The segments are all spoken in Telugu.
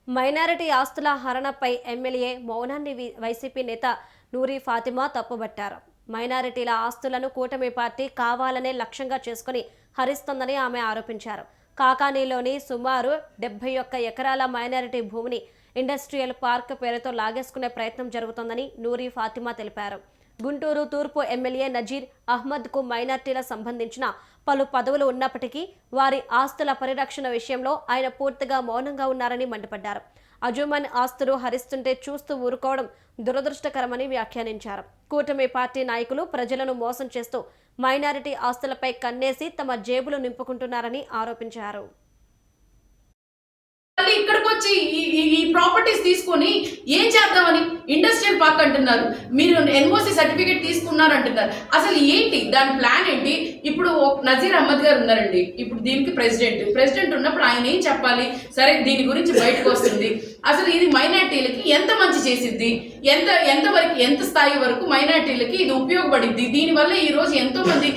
మైనారిటీ ఆస్తుల హరణపై ఎమ్మెల్యే మౌనాన్ని వైసీపీ నేత నూరి ఫాతిమా తప్పుబట్టారు. మైనారిటీల ఆస్తులను కూటమి పార్టీ కావాలనే లక్ష్యంగా చేసుకుని హరిస్తోందని ఆమె ఆరోపించారు. కాకానీలోని సుమారు 71 ఎకరాల మైనారిటీ భూమిని ఇండస్ట్రియల్ పార్క్ పేరుతో లాగేసుకునే ప్రయత్నం జరుగుతోందని నూరి ఫాతిమా తెలిపారు. గుంటూరు తూర్పు ఎమ్మెల్యే నజీర్ అహ్మద్కు మైనార్టీల సంబంధించిన పలు పదవులు ఉన్నప్పటికీ వారి ఆస్తుల పరిరక్షణ విషయంలో ఆయన పూర్తిగా మౌనంగా ఉన్నారని మండిపడ్డారు. అజుమన్ ఆస్తులు హరిస్తుంటే చూస్తూ ఊరుకోవడం దురదృష్టకరమని వ్యాఖ్యానించారు. కూటమి పార్టీ నాయకులు ప్రజలను మోసం చేస్తూ మైనారిటీ ఆస్తులపై కన్నేసి తమ జేబులు నింపుకుంటున్నారని ఆరోపించారు. ఇక్కడికి వచ్చి ఈ ప్రాపర్టీస్ తీసుకొని ఏం చేద్దామని ఇండస్ట్రియల్ పార్క్ అంటున్నారు, మీరు ఎన్ఓసి సర్టిఫికేట్ తీసుకున్నారు అంటున్నారు. అసలు ఏంటి దాని ప్లాన్ ఏంటి? ఇప్పుడు నజీర్ అహ్మద్ గారు ఉన్నారండి, ఇప్పుడు దీనికి ప్రెసిడెంట్ ఉన్నప్పుడు ఆయన ఏం చెప్పాలి? సరే దీని గురించి బయటకు వస్తుంది. అసలు ఇది మైనార్టీలకి ఎంత మంచి చేసిద్ది, ఎంత స్థాయి వరకు మైనార్టీలకి ఇది ఉపయోగపడిద్ది? దీనివల్ల ఈ రోజు ఎంతో మంది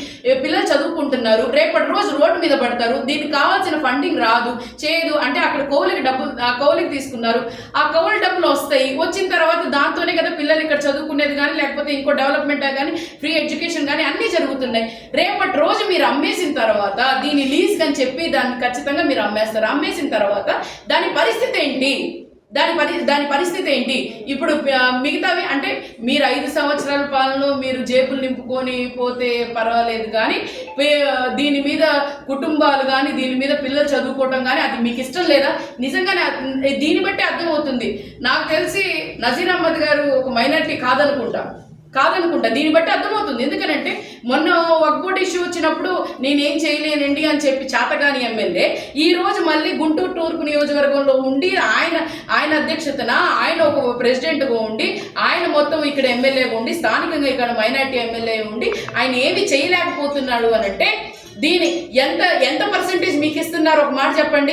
పిల్లలు చదువుకుంటున్నారు, రేపటి రోజు రోడ్డు మీద పడతారు. దీనికి కావాల్సిన ఫండింగ్ రాదు, చేయదు అంటే అక్కడ కౌలుకి తీసుకున్నారు, ఆ కౌలు డబ్బులు వస్తాయి. వచ్చిన తర్వాత దాంతోనే కదా పిల్లలు ఇక్కడ చదువుకునేది కానీ లేకపోతే ఇంకో డెవలప్మెంట్ కానీ ఫ్రీ ఎడ్యుకేషన్ కానీ అన్నీ జరుగుతున్నాయి. రేపటి రోజు మీరు అమ్మేసిన తర్వాత దీని లీజ్ అని చెప్పి దాన్ని ఖచ్చితంగా మీరు అమ్మేస్తారు. అమ్మేసిన తర్వాత దాని పరిస్థితి ఏంటి? దాని పరిస్థితి ఏంటి? ఇప్పుడు మిగతావి అంటే మీరు 5 సంవత్సరాల పాలన మీరు జేబులు నింపుకొని పోతే పర్వాలేదు, కానీ దీని మీద కుటుంబాలు కానీ దీని మీద పిల్లలు చదువుకోవటం కానీ అది మీకు ఇష్టం లేదా? నిజంగానే దీన్ని బట్టి అర్థమవుతుంది. నాకు తెలిసి నజీర్ అహ్మద్ గారు ఒక మైనారిటీ కాదనుకుంటా. దీన్ని బట్టి అర్థమవుతుంది. ఎందుకనంటే మొన్న వక్ఫ్ బోర్డ్ ఇష్యూ వచ్చినప్పుడు నేనేం చేయలేనండి అని చెప్పి చాతగాని ఎమ్మెల్యే ఈ రోజు మళ్ళీ గుంటూరు తూర్పు నియోజకవర్గంలో ఉండి ఆయన అధ్యక్షతన ఆయన ఒక ప్రెసిడెంట్గా ఉండి ఆయన మొత్తం ఇక్కడ ఎమ్మెల్యేగా ఉండి స్థానికంగా ఇక్కడ మైనారిటీ ఎమ్మెల్యే ఉండి ఆయన ఏమి చేయలేకపోతున్నాడు అని అంటే దీని ఎంత పర్సెంటేజ్ మీకు ఇస్తున్నారు? ఒక మాట చెప్పండి.